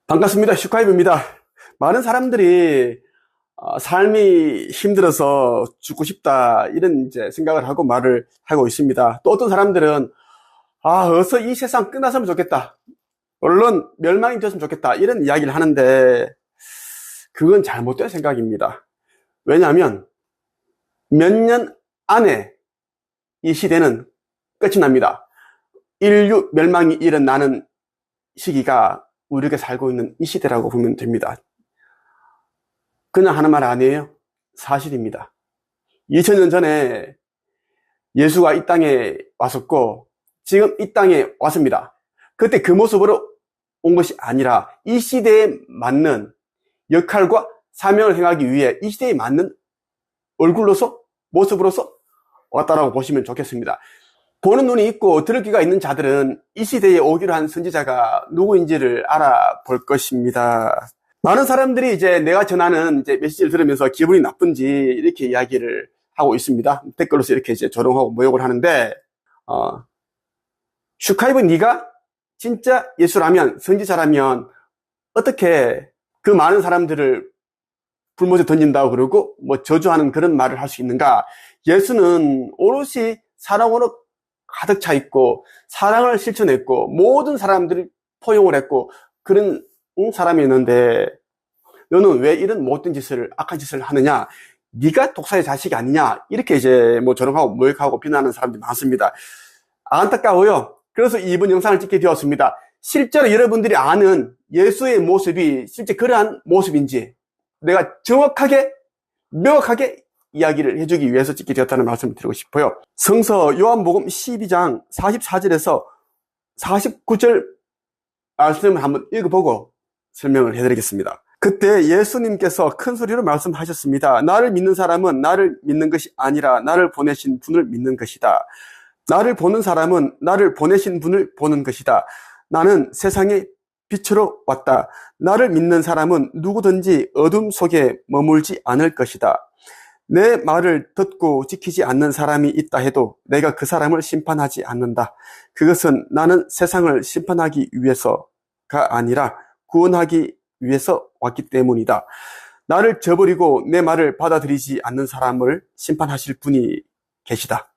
반갑습니다. 슈카이브입니다. 많은 사람들이 삶이 힘들어서 죽고 싶다 이런 이제 생각을 하고 말을 하고 있습니다. 또 어떤 사람들은 어서 이 세상 끝났으면 좋겠다. 얼른 멸망이 되었으면 좋겠다. 이런 이야기를 하는데 그건 잘못된 생각입니다. 왜냐하면 몇 년 안에 이 시대는 끝이 납니다. 인류 멸망이 일어나는 시기가 우리가 살고 있는 이 시대라고 보면 됩니다. 그냥 하는 말 아니에요. 사실입니다. 2000년 전에 예수가 이 땅에 왔었고 지금 이 땅에 왔습니다. 그때 그 모습으로 온 것이 아니라 이 시대에 맞는 역할과 사명을 행하기 위해 이 시대에 맞는 얼굴로서 모습으로서 왔다라고 보시면 좋겠습니다. 보는 눈이 있고 들을 귀가 있는 자들은 이 시대에 오기로 한 선지자가 누구인지를 알아볼 것입니다. 많은 사람들이 이제 내가 전하는 이제 메시지를 들으면서 기분이 나쁜지 이렇게 이야기를 하고 있습니다. 댓글로서 이렇게 이제 조롱하고 모욕을 하는데, 슈카이브 네가 진짜 예수라면, 선지자라면 어떻게 그 많은 사람들을 불못에 던진다고 그러고 뭐 저주하는 그런 말을 할 수 있는가? 예수는 오롯이 사랑으로 가득 차 있고 사랑을 실천했고 모든 사람들이 포용을 했고 그런 사람이었는데 너는 왜 이런 못된 짓을 악한 짓을 하느냐? 네가 독사의 자식이 아니냐? 이렇게 이제 뭐 조롱하고 모욕하고 비난하는 사람들이 많습니다. 안타까워요. 그래서 이번 영상을 찍게 되었습니다. 실제로 여러분들이 아는 예수의 모습이 실제 그러한 모습인지 내가 정확하게 명확하게 이야기를 해주기 위해서 찍게 되었다는 말씀을 드리고 싶어요. 성서 요한복음 12장 44절에서 49절 말씀을 한번 읽어보고 설명을 해드리겠습니다. 그때 예수님께서 큰 소리로 말씀하셨습니다. 나를 믿는 사람은 나를 믿는 것이 아니라 나를 보내신 분을 믿는 것이다. 나를 보는 사람은 나를 보내신 분을 보는 것이다. 나는 세상의 빛으로 왔다. 나를 믿는 사람은 누구든지 어둠 속에 머물지 않을 것이다. 내 말을 듣고 지키지 않는 사람이 있다 해도 내가 그 사람을 심판하지 않는다. 그것은 나는 세상을 심판하기 위해서가 아니라 구원하기 위해서 왔기 때문이다. 나를 저버리고 내 말을 받아들이지 않는 사람을 심판하실 분이 계시다.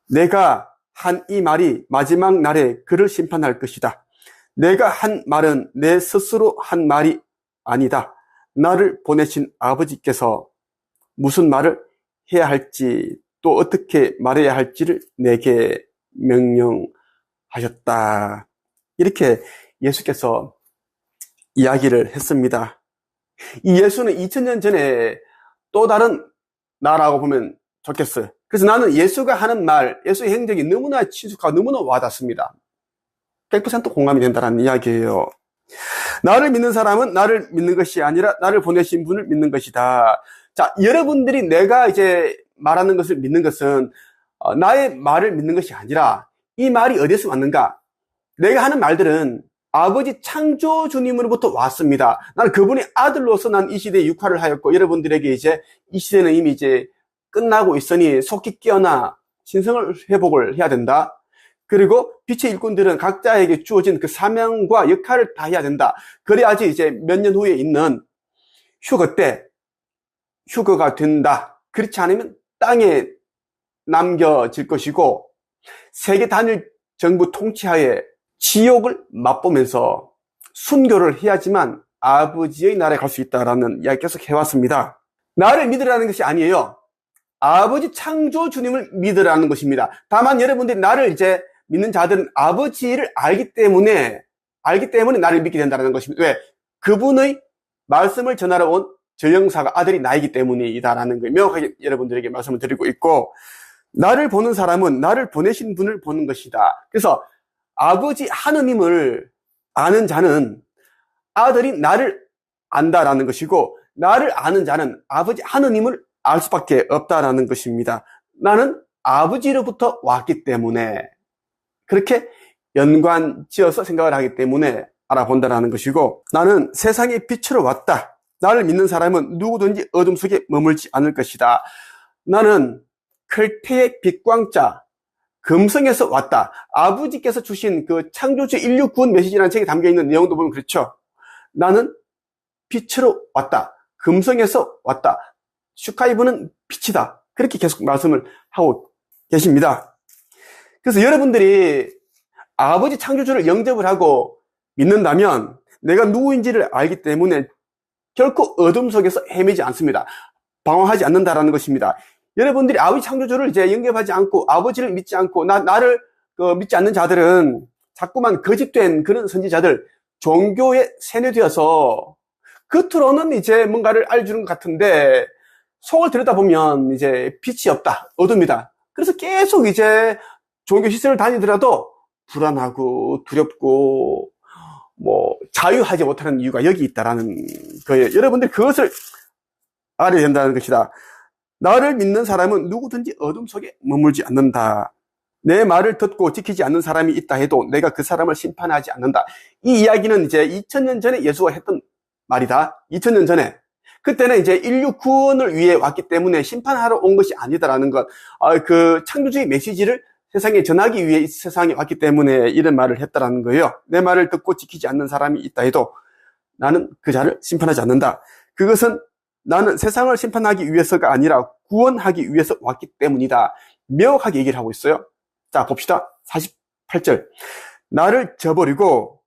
내가 한 이 말이 마지막 날에 그를 심판할 것이다. 내가 한 말은 내 스스로 한 말이 아니다. 나를 보내신 아버지께서 무슨 말을 해야 할지 또 어떻게 말해야 할지를 내게 명령하셨다. 이렇게 예수께서 이야기를 했습니다. 이 예수는 2000년 전에 또 다른 나라고 보면 좋겠어요. 그래서 나는 예수가 하는 말, 예수의 행적이 너무나 친숙하고 너무나 와닿습니다. 100% 공감이 된다는 이야기예요. 나를 믿는 사람은 나를 믿는 것이 아니라 나를 보내신 분을 믿는 것이다. 자, 여러분들이 내가 이제 말하는 것을 믿는 것은 나의 말을 믿는 것이 아니라 이 말이 어디서 왔는가? 내가 하는 말들은 아버지 창조주님으로부터 왔습니다. 나는 그분의 아들로서 난 이 시대에 육화를 하였고 여러분들에게 이제 이 시대는 이미 이제 끝나고 있으니 속히 깨어나 신성을 회복을 해야 된다. 그리고 빛의 일꾼들은 각자에게 주어진 그 사명과 역할을 다 해야 된다. 그래야지 이제 몇 년 후에 있는 휴거 때 휴거가 된다. 그렇지 않으면 땅에 남겨질 것이고 세계 단일 정부 통치하에 지옥을 맛보면서 순교를 해야지만 아버지의 나라에 갈 수 있다라는 이야기 계속 해왔습니다. 나를 믿으라는 것이 아니에요. 아버지 창조 주님을 믿으라는 것입니다. 다만 여러분들이 나를 이제 믿는 자들은 아버지를 알기 때문에 나를 믿게 된다는 것입니다. 왜? 그분의 말씀을 전하러 온 저 영사가 아들이 나이기 때문이다라는 걸 명확하게 여러분들에게 말씀을 드리고 있고 나를 보는 사람은 나를 보내신 분을 보는 것이다. 그래서 아버지 하느님을 아는 자는 아들이 나를 안다라는 것이고 나를 아는 자는 아버지 하느님을 알 수밖에 없다라는 것입니다. 나는 아버지로부터 왔기 때문에 그렇게 연관지어서 생각을 하기 때문에 알아본다라는 것이고 나는 세상의 빛으로 왔다. 나를 믿는 사람은 누구든지 어둠 속에 머물지 않을 것이다. 나는 클테의 빛광자 금성에서 왔다. 아버지께서 주신 그 창조주 인류 구원 메시지라는 책에 담겨있는 내용도 보면 그렇죠. 나는 빛으로 왔다. 금성에서 왔다. 슈카이브는 빛이다. 그렇게 계속 말씀을 하고 계십니다. 그래서 여러분들이 아버지 창조주를 영접을 하고 믿는다면 내가 누구인지를 알기 때문에 결코 어둠 속에서 헤매지 않습니다. 방황하지 않는다라는 것입니다. 여러분들이 아버지 창조주를 이제 영접하지 않고 아버지를 믿지 않고 나를 믿지 않는 자들은 자꾸만 거짓된 그런 선지자들, 종교에 세뇌되어서 겉으로는 이제 뭔가를 알려주는 것 같은데 속을 들여다보면 이제 빛이 없다, 어둠이다. 그래서 계속 이제 종교 시설을 다니더라도 불안하고 두렵고 자유하지 못하는 이유가 여기 있다라는 거예요. 여러분들이 그것을 알아야 된다는 것이다. 나를 믿는 사람은 누구든지 어둠 속에 머물지 않는다. 내 말을 듣고 지키지 않는 사람이 있다 해도 내가 그 사람을 심판하지 않는다. 이 이야기는 이제 2000년 전에 예수가 했던 말이다. 2000년 전에. 그때는 이제 인류 구원을 위해 왔기 때문에 심판하러 온 것이 아니다라는 것. 그 창조주의 메시지를 세상에 전하기 위해 이 세상에 왔기 때문에 이런 말을 했다라는 거예요. 내 말을 듣고 지키지 않는 사람이 있다 해도 나는 그 자를 심판하지 않는다. 그것은 나는 세상을 심판하기 위해서가 아니라 구원하기 위해서 왔기 때문이다. 명확하게 얘기를 하고 있어요. 자, 봅시다. 48절. 나를 저버리고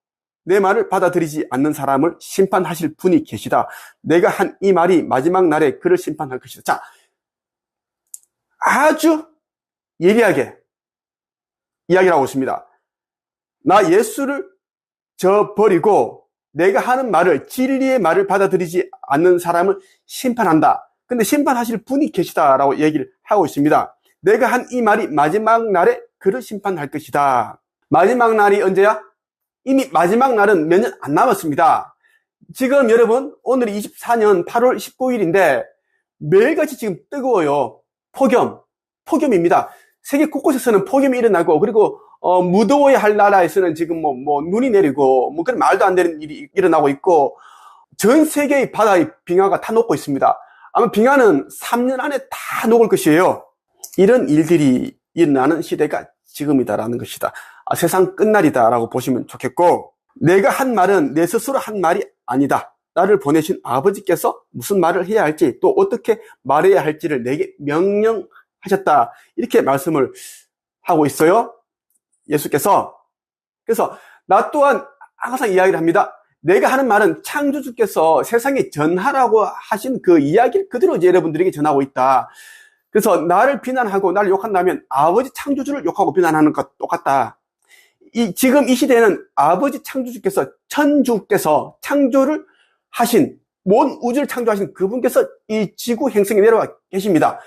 내 말을 받아들이지 않는 사람을 심판하실 분이 계시다. 내가 한 이 말이 마지막 날에 그를 심판할 것이다. 자, 아주 예리하게 이야기를 하고 있습니다. 나 예수를 저버리고 내가 하는 말을, 진리의 말을 받아들이지 않는 사람을 심판한다. 근데 심판하실 분이 계시다라고 얘기를 하고 있습니다. 내가 한 이 말이 마지막 날에 그를 심판할 것이다. 마지막 날이 언제야? 이미 마지막 날은 몇 년 안 남았습니다. 지금 여러분, 오늘이 24년 8월 19일인데 매일같이 지금 뜨거워요. 폭염입니다. 세계 곳곳에서는 폭염이 일어나고, 그리고 무더워야 할 나라에서는 지금 눈이 내리고 그런 말도 안 되는 일이 일어나고 있고, 전 세계의 바다의 빙하가 다 녹고 있습니다. 아마 빙하는 3년 안에 다 녹을 것이에요. 이런 일들이 일어나는 시대가 지금이다라는 것이다. 세상 끝날이다라고 보시면 좋겠고, 내가 한 말은 내 스스로 한 말이 아니다. 나를 보내신 아버지께서 무슨 말을 해야 할지, 또 어떻게 말해야 할지를 내게 명령하셨다. 이렇게 말씀을 하고 있어요, 예수께서. 그래서 나 또한 항상 이야기를 합니다. 내가 하는 말은 창조주께서 세상에 전하라고 하신 그 이야기를 그대로 이제 여러분들에게 전하고 있다. 그래서 나를 비난하고 나를 욕한다면 아버지 창조주를 욕하고 비난하는 것 똑같다. 지금 이 시대에는 아버지 창조주께서, 천주께서 창조를 하신, 온 우주를 창조하신 그분께서 이 지구 행성에 내려와 계십니다.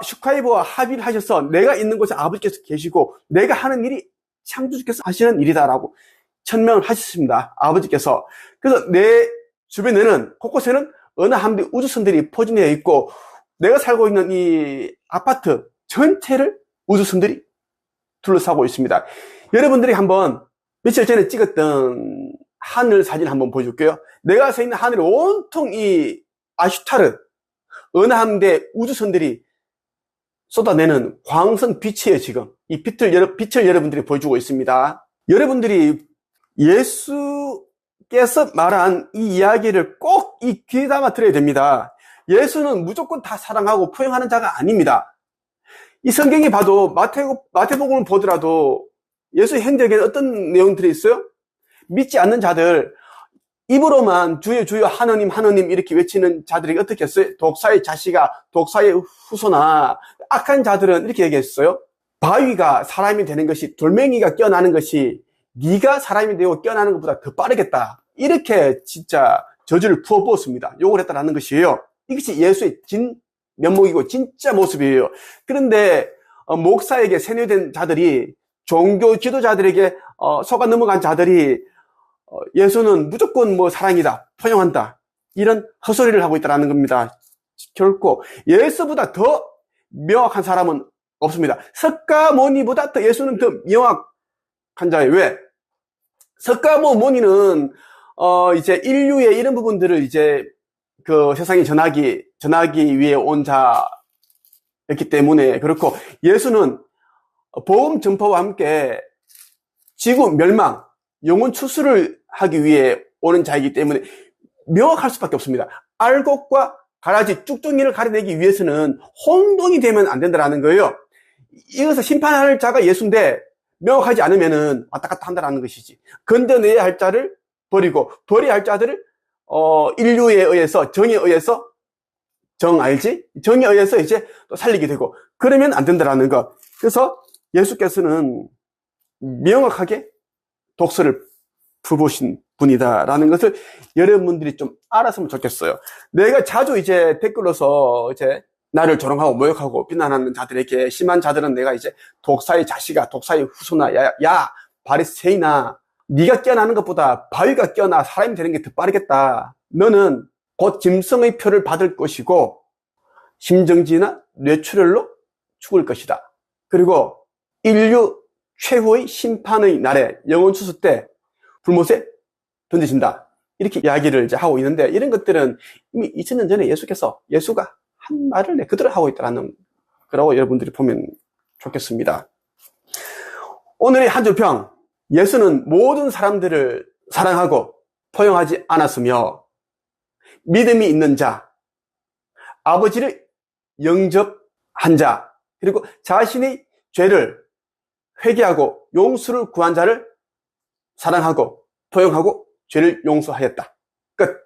슈카이브와 합의를 하셔서 내가 있는 곳에 아버지께서 계시고 내가 하는 일이 창조주께서 하시는 일이다라고 천명을 하셨습니다. 아버지께서. 그래서 내 주변에는, 곳곳에는 어느 한데 우주선들이 포진되어 있고, 내가 살고 있는 이 아파트 전체를 우주선들이 둘러싸고 있습니다. 여러분들이 한번 며칠 전에 찍었던 하늘 사진 한번 보여줄게요. 내가 서 있는 하늘이 온통 이 아슈타르, 어느 한데 우주선들이 쏟아내는 광선 빛이에요. 지금 이 빛을 여러분들이 보여주고 있습니다. 여러분들이 예수께서 말한 이 이야기를 꼭 이 귀에 담아 들어야 됩니다. 예수는 무조건 다 사랑하고 포용하는 자가 아닙니다. 이 성경에 봐도, 마태복음을 보더라도 예수의 행적에는 어떤 내용들이 있어요? 믿지 않는 자들, 입으로만 주여 주여 하느님 하느님 이렇게 외치는 자들이 어떻게 했어요? 독사의 자식아, 독사의 후손아, 악한 자들은 이렇게 얘기했어요. 바위가 사람이 되는 것이, 돌멩이가 깨어나는 것이 네가 사람이 되고 깨어나는 것보다 더 빠르겠다. 이렇게 진짜 저주를 부어부었습니다. 욕을 했다라는 것이에요. 이것이 예수의 진 면목이고 진짜 모습이에요. 그런데 목사에게 세뇌된 자들이, 종교 지도자들에게 속아 넘어간 자들이 예수는 무조건 사랑이다, 포용한다, 이런 헛소리를 하고 있다는 겁니다. 결코 예수보다 더 명확한 사람은 없습니다. 석가모니보다 더 예수는 더 명확한 자예요. 왜? 석가모니는 이제 인류의 이런 부분들을 이제 그 세상에 전하기 위해 온 자였기 때문에 그렇고, 예수는 복음 전파와 함께 지구 멸망, 영혼 추수를 하기 위해 오는 자이기 때문에 명확할 수밖에 없습니다. 알곡과 가라지 쭉쭉이를 가려내기 위해서는 혼동이 되면 안 된다는 거예요. 이것을 심판할 자가 예수인데 명확하지 않으면은 왔다 갔다 한다는 것이지. 건져내야 할 자를 버리고 버려야 할 자들을 인류에 의해서 정에 의해서 정에 의해서 이제 또 살리게 되고 그러면 안 된다는 거. 그래서 예수께서는 명확하게 독서를 풀보신 분이다라는 것을 여러분들이 좀 알았으면 좋겠어요. 내가 자주 이제 댓글로서 이제 나를 조롱하고 모욕하고 비난하는 자들에게, 심한 자들은 내가 이제 독사의 자식아, 독사의 후손아, 야 바리새인아, 네가 깨어나는 것보다 바위가 깨어나 사람이 되는 게 더 빠르겠다. 너는 곧 짐승의 표를 받을 것이고 심정지나 뇌출혈로 죽을 것이다. 그리고 인류 최후의 심판의 날에 영원 추수 때 불못에 던지신다. 이렇게 이야기를 이제 하고 있는데, 이런 것들은 이미 2000년 전에 예수가 한 말을 그대로 하고 있다는 거라고 여러분들이 보면 좋겠습니다. 오늘의 한 줄 평. 예수는 모든 사람들을 사랑하고 포용하지 않았으며 믿음이 있는 자, 아버지를 영접한 자, 그리고 자신의 죄를 회개하고 용서를 구한 자를 사랑하고 포용하고 죄를 용서하였다. 끝.